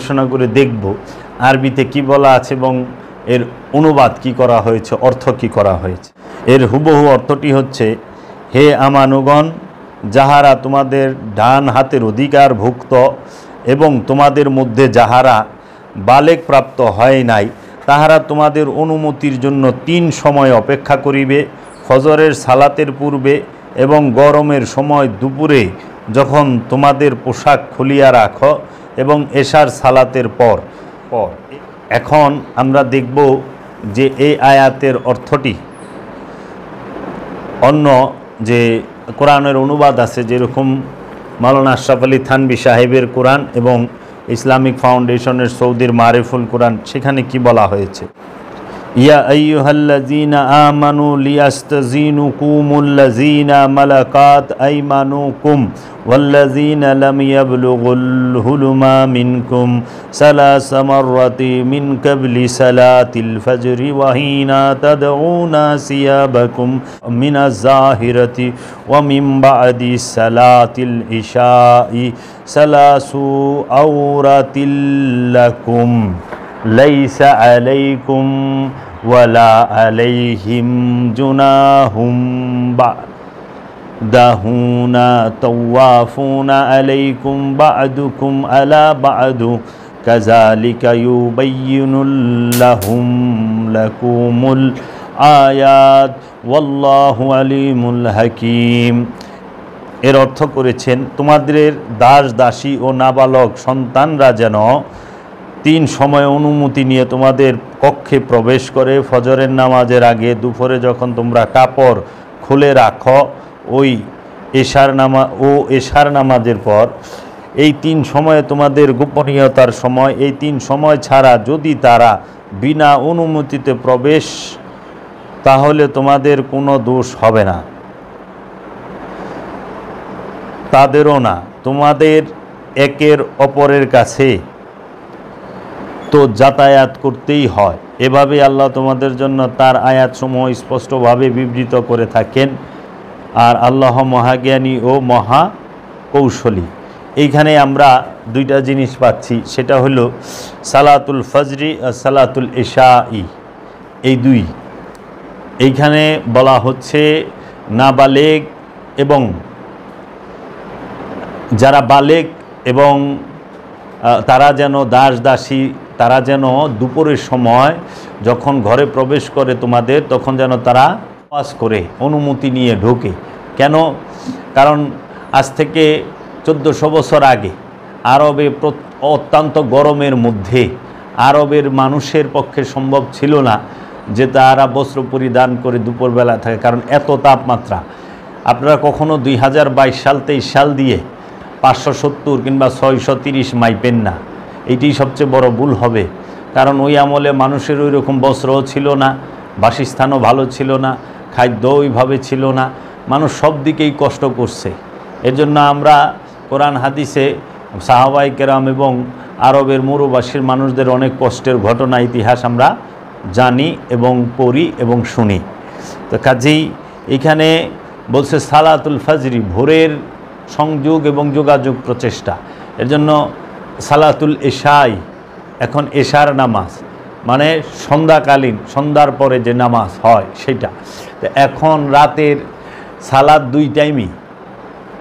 বিবেচনা করে দেখব আরবিতে কি বলা আছে এবং এর অনুবাদ কি করা হয়েছে, অর্থ কি করা হয়েছে। এর হুবহু অর্থটি হচ্ছে, হে আমানুগণ, যাহারা তোমাদের ডান হাতের অধিকারভুক্ত এবং তোমাদের মধ্যে যাহারা বালেগ প্রাপ্ত হয় নাই, তাহারা তোমাদের অনুমতির জন্য 3 সময় অপেক্ষা করিবে, ফজরের সালাতের পূর্বে এবং গরমের সময় দুপুরে যখন তোমাদের পোশাক খুলিয়া রাখো এবং এশার সালাতের পর। এখন আমরা দেখব যে এই আয়াতের অর্থটি অন্য যে কোরআনের অনুবাদ আছে, যেরকম মাওলানা আশরাফ আলী থানভী সাহেবের কোরআন এবং ইসলামিক ফাউন্ডেশনের সৌদির মারিফুল কোরআন, সেখানে কি বলা হয়েছে, ইয়া আইয়ুহাল্লাযীনা আমানু লিয়াস্তাযীনুকুমুল্লাযীনা মালাকাত আইমানুকুম ওয়াল্লাযীনা লাম ইয়াবলুগুল হুলুমা মিনকুম সালাসা মাররাতি মিন ক্বাবলি সালাতিল ফাজরি ওয়া হিনা তাদউনা সিয়াবাকুম মিনাজ যাহিরাতি ওয়া মিন বা'দি সালাতিল ইশাই সালাসু আওরাতিল লাকুম লাইসা আলাইকুম ওয়ালা আলাইহিম জুনাহুম বা'দাহুনা তাওয়াফুনা আলাইকুম বা'দুকুম আলা বা'দু কাযালিকা ইউবাইয়িনুল্লাহুম লাকুমুল আয়াত ওয়াল্লাহু আলিমুল হাকীম। এর অর্থ করেছেন, তোমাদের দাস দাসী ও নাবালক সন্তানরা যেন 3 সময় অনুমতি নিয়ে তোমাদের কক্ষে প্রবেশ করে, ফজরের নামাজের আগে, দুপুরে যখন তোমরা কাপড় খুলে রাখো, ওই এশার নামাজের পর। এই 3 সময়ে তোমাদের গোপনীয়তার সময়। এই 3 সময় ছাড়া যদি তারা বিনা অনুমতিতে প্রবেশ, তাহলে তোমাদের কোনো দোষ হবে না, তাদেরও না। তোমাদের একের অপরের কাছে তো যাতায়াত করতেই হয়। এভাবে আল্লাহ তোমাদের জন্য তার আয়াতসমূহ স্পষ্টভাবে বিবৃত করে থাকেন। আর আল্লাহ মহাজ্ঞানী ও মহা কৌশলী। এইখানে আমরা 2টা জিনিস পাচ্ছি, সেটা হলো সালাতুল ফজরি আর সালাতুল ইশাই, এই 2। এইখানে বলা হচ্ছে নাবালেগ এবং যারা বালেগ এবং তারা যেন দাস দাসী, তারা যেন দুপুরের সময় যখন ঘরে প্রবেশ করে তোমাদের, তখন যেন তারা ওয়াজ করে অনুমতি নিয়ে ঢোকে। কেন? কারণ আজ থেকে 1400 বছর আগে আরবে অত্যন্ত গরমের মধ্যে আরবের মানুষের পক্ষে সম্ভব ছিল না যে তারা বস্ত্র পরিধান করে দুপুরবেলা থাকে, কারণ এত তাপমাত্রা। আপনারা কখনো 2022 সাল 23 সাল দিয়ে 570 কিংবা 630 মাইপেন না, এইটি সবচেয়ে বড় ভুল হবে। কারণ ওই আমলে মানুষের ওই রকম বস্ত্রও ছিল না, বাসস্থানও ভালো ছিল না, খাদ্য ওইভাবে ছিল না, মানুষ সব দিকেই কষ্ট করছে। এর জন্য আমরা কোরআন হাদিসে সাহাবায়ে কেরাম এবং আরবের মরুবাসীর মানুষদের অনেক কষ্টের ঘটনা, ইতিহাস আমরা জানি এবং পড়ি এবং শুনি। তো কাজেই এখানে বলছে সালাতুল ফজরি, ভোরের সংযোগ এবং যোগাযোগ প্রচেষ্টা। এর জন্য সালাতুল ইশাই, এখন এশার নামাজ মানে সন্ধ্যাকালীন, সন্ধ্যার পরে যে নামাজ হয় সেটা। তো এখন রাতের সালাত 2 টাইমই,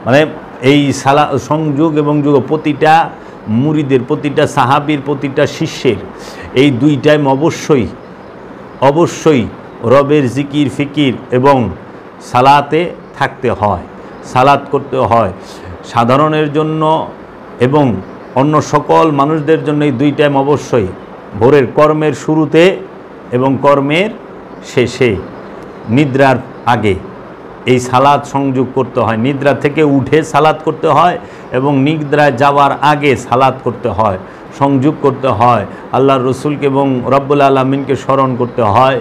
মানে এই সংযোগ এবং যোগ প্রতিটা মুরিদের, প্রতিটা সাহাবীর, প্রতিটা শিষ্যের এই 2 টাইম অবশ্যই রবের জিকির ফিকির এবং সালাতে থাকতে হয়, সালাত করতে হয়। সাধারণের জন্য এবং অন্য সকল মানুষদের জন্য এই 2 টাইম অবশ্যই, ভোরের কর্মের শুরুতে এবং কর্মের শেষে, নিদ্রার আগে এই সালাত সংযোগ করতে হয়। নিদ্রা থেকে উঠে সালাত করতে হয় এবং নিদ্রায় যাওয়ার আগে সালাত করতে হয়, সংযোগ করতে হয়, আল্লাহর রসুলকে এবং রব্বুল আলামিনকে স্মরণ করতে হয়,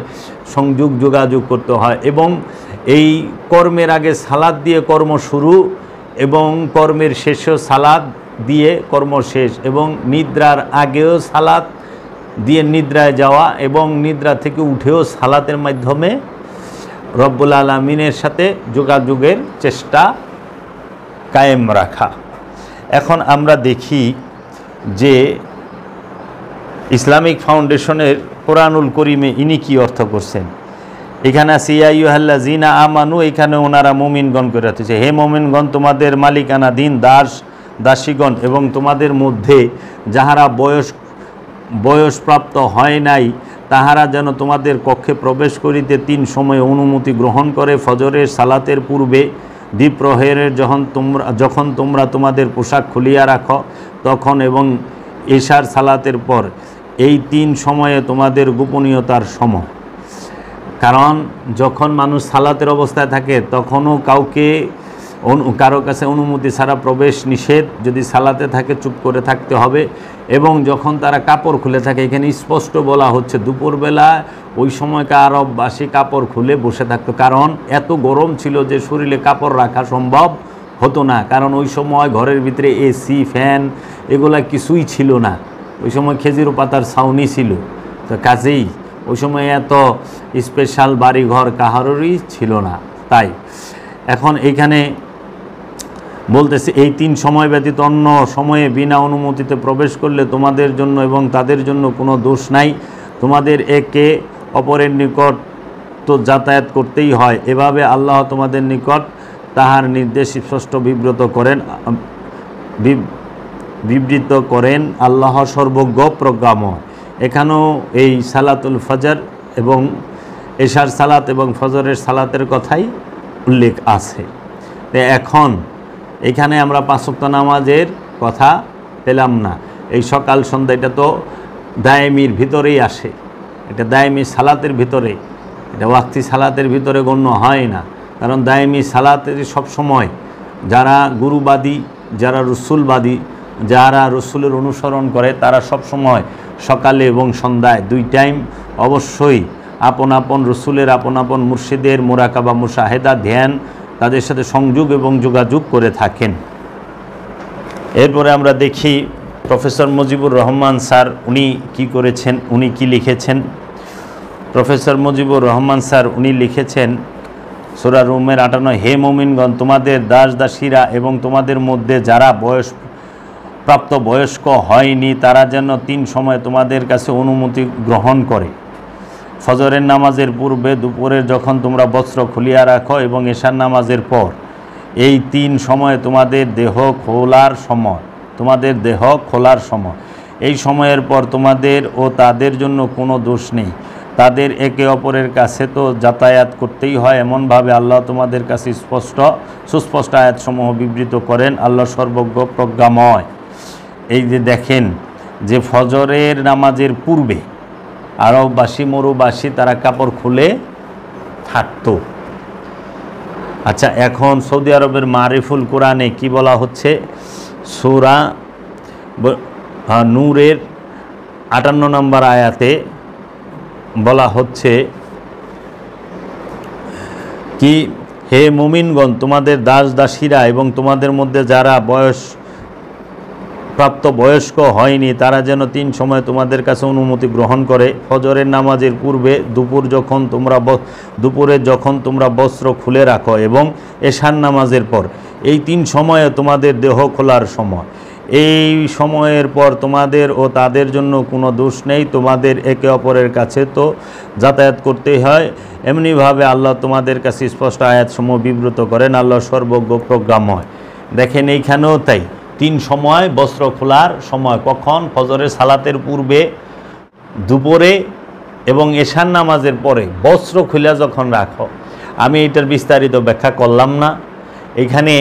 সংযোগ যোগাযোগ করতে হয়। এবং এই কর্মের আগে সালাত দিয়ে কর্ম শুরু এবং কর্মের শেষেও সালাত দিয়ে কর্ম শেষ, এবং নিদ্রার আগেও সালাত দিয়ে নিদ্রায় যাওয়া এবং নিদ্রা থেকে উঠেও সালাতের মাধ্যমে রব্বুল আলামিনের সাথে যোগাযোগের চেষ্টা কায়েম রাখা। এখন আমরা দেখি যে ইসলামিক ফাউন্ডেশনের কোরআনুল করিমে ইনি কি অর্থ করছেন? এখানে আছে ইয়া আইয়ুহাল্লাযীনা আমানু, এখানে ওনারা মুমিনগণ করে রাখতেছে, হে মুমিনগণ তোমাদের মালিকানা দিন দাস দাসীগণ এবং তোমাদের মধ্যে যাহারা বয়সপ্রাপ্ত হয় নাই তাহারা যেন তোমাদের কক্ষে প্রবেশ করিতে 3 সময়ে অনুমতি গ্রহণ করে, ফজরের সালাতের পূর্বে, দ্বিপ্রহরের যখন তোমরা তোমাদের পোশাক খুলিয়া রাখো তখন, এবং এশার সালাতের পর। এই 3 সময়ে তোমাদের গোপনীয়তার সময়। কারণ যখন মানুষ সালাতের অবস্থায় থাকে তখনও কারো কাছে অনুমতি ছাড়া প্রবেশ নিষেধ। যদি সালাতে থাকে চুপ করে থাকতে হবে। এবং যখন তারা কাপড় খুলে থাকে, এখানে স্পষ্ট বলা হচ্ছে দুপুরবেলা ওই সময়কার আরববাসী কাপড় খুলে বসে থাকতো, কারণ এত গরম ছিল যে শরীরে কাপড় রাখা সম্ভব হতো না। কারণ ওই সময় ঘরের ভিতরে এসি ফ্যান এগুলা কিছুই ছিল না। ওই সময় খেজুর পাতার ছাউনি ছিল, তো কাজেই ওই সময় এত স্পেশাল বাড়িঘর কাহারই ছিল না। তাই এখন এইখানে বলতেছে এই 3 সময় ব্যতীত অন্য সময়ে বিনা অনুমতিতে প্রবেশ করলে তোমাদের জন্য এবং তাদের জন্য কোনো দোষ নাই। তোমাদের একে অপরের নিকট তো যাতায়াত করতেই হয়। এভাবে আল্লাহ তোমাদের নিকট তাহার নির্দেশ স্পষ্ট বিবৃত করেন। আল্লাহ সর্বজ্ঞ প্রজ্ঞাময়। এখানেও এই সালাতুল ফজর এবং এশার সালাত এবং ফজরের সালাতের কথাই উল্লেখ আছে। এখন এখানে আমরা 5 ওয়াক্ত নামাজের কথা পেলাম না। এই সকাল সন্ধ্যা এটা তো দায়েমির ভিতরেই আসে, এটা দায়েমি সালাতের ভিতরে, এটা ওয়াক্তি সালাতের ভিতরে গণ্য হয় না। কারণ দায়েমি সালাতের সবসময় যারা গুরুবাদী, যারা রসুলবাদী, যারা রসুলের অনুসরণ করে তারা সবসময় সকালে এবং সন্ধ্যায় 2 টাইম অবশ্যই আপন আপন রসুলের আপন আপন মুর্শিদের মুরাকাবা মুশাহেদা ধ্যান তাদের সাথে সংযোগ এবং যোগাযোগ করে থাকেন। এরপরে আমরা দেখি প্রফেসর মুজিবুর রহমান স্যার উনি কি করেছেন, উনি কি লিখেছেন। প্রফেসর মুজিবুর রহমান স্যার উনি লিখেছেন সূরা রুমের 58, হে মুমিনগণ তোমাদের দাস দাসীরা এবং তোমাদের মধ্যে যারা প্রাপ্ত বয়স্ক হয়নি তারা যেন 3 সময় তোমাদের কাছে অনুমতি গ্রহণ করে, ফজরের নামাজের পূর্বে, দুপুরের যখন তোমরা বস্ত্র খুলিয়া রাখো এবং এশার নামাজের পর। এই 3 সময়ে তোমাদের দেহ খোলার সময়। এই সময়ের পর তোমাদের ও তাদের জন্য কোনো দোষ নেই। তাদের একে অপরের কাছে তো যাতায়াত করতেই হয়। এমনভাবে আল্লাহ তোমাদের কাছে সুস্পষ্ট আয়াতসমূহ বিবৃত করেন। আল্লাহ সর্বজ্ঞ প্রজ্ঞাময়। এই যে দেখেন যে ফজরের নামাজের পূর্বে আরববাসী মরুবাসী তারা কাপড় খুলে থাকত। আচ্ছা, এখন সৌদি আরবের মারিফুল কোরআনে কি বলা হচ্ছে? সূরা নূরের 58 নম্বর আয়াতে বলা হচ্ছে কি, হে মুমিনগণ তোমাদের দাস দাসীরা এবং তোমাদের মধ্যে যারা প্রাপ্ত বয়স্ক হয়নি তারা যেন 3 সময় তোমাদের কাছে অনুমতি গ্রহণ করে, ফজরের নামাজের পূর্বে, দুপুরে যখন তোমরা বস্ত্র খুলে রাখো এবং এশার নামাজের পর। এই 3 সময়ে তোমাদের দেহ খোলার সময়। এই সময়ের পর তোমাদের ও তাদের জন্য কোনো দোষ নেই। তোমাদের একে অপরের কাছে তো যাতায়াত করতেই হয়। এমনিভাবে আল্লাহ তোমাদের কাছে স্পষ্ট আয়াতসমূহ বিবৃত করেন। আল্লাহ সর্বজ্ঞ প্রজ্ঞাময়। দেখেন এইখানেও তাই 3 সময় বস্ত্র খোলার সময়। কখন? ফজরের সালাতের পূর্বে, দুপুরে এবং এশার নামাজের পরে বস্ত্র খুলে যখন রাখো। আমি এটার বিস্তারিত ব্যাখ্যা করলাম না। এখানে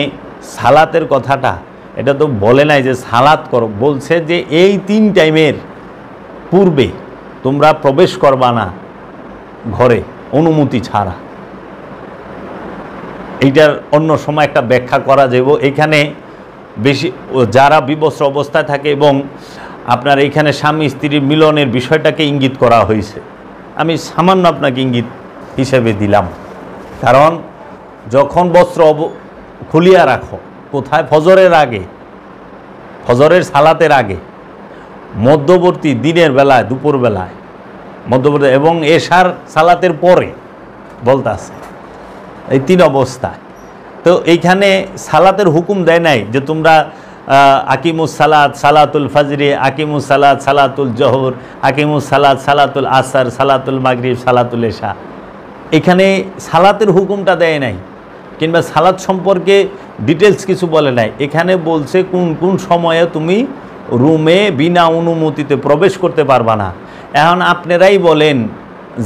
সালাতের কথাটা এটা তো বলে নাই যে সালাত করো, বলছে যে এই 3 টাইমের পূর্বে তোমরা প্রবেশ করবা না ঘরে অনুমতি ছাড়া। এইটার অন্য সময় একটা ব্যাখ্যা করা যাবে। এখানে বেশি যারা বিবস্ত্র অবস্থায় থাকে এবং আপনার এইখানে স্বামী স্ত্রীর মিলনের বিষয়টাকে ইঙ্গিত করা হয়েছে। আমি সামান্য আপনাকে ইঙ্গিত হিসেবে দিলাম। কারণ যখন বস্ত্র খুলিয়া রাখো, কোথায়? ফজরের আগে, ফজরের সালাতের আগে, মধ্যবর্তী দিনের বেলায়, দুপুর বেলায়, মধ্যবর্তী এবং এশার সালাতের পরে বলতে আছে। এই 3 অবস্থায়। তো এইখানে সালাতের হুকুম দেয় নাই যে তোমরা আকিমুস সালাত সালাতুল ফজরে, আকিমুস সালাত সালাতুল জোহর, আকিমুস সালাত সালাতুল আসর, সালাতুল মাগরিব, সালাতুল এশা। এখানে সালাতের হুকুমটা দেয় নাই, কিংবা সালাত সম্পর্কে ডিটেলস কিছু বলে নাই। এখানে বলছে কোন কোন সময়ে তুমি রুমে বিনা অনুমতিতে প্রবেশ করতে পারবা না। এখন আপনারাই বলেন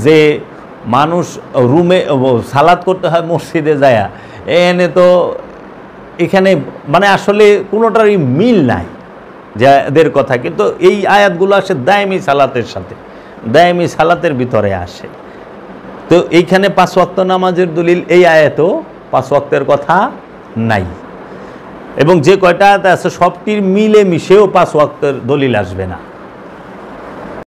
যে মানুষ রুমে সালাত করতে হয় মসজিদে যায়া, এখানে তো এখানে মানে আসলে কোনোটারই মিল নাই যাদের কথা। কিন্তু এই আয়াতগুলো আসে দায়েমি সালাতের সাথে, দায়েমি সালাতের ভিতরে আসে। তো এইখানে 5 ওয়াক্ত নামাজের দলিল এই আয়াতেও 5 ওয়াক্তের কথা নাই, এবং যে কয়টা আয়াত আছে সবটির মিলে মিশেও 5 ওয়াক্তের দলিল আসবে না।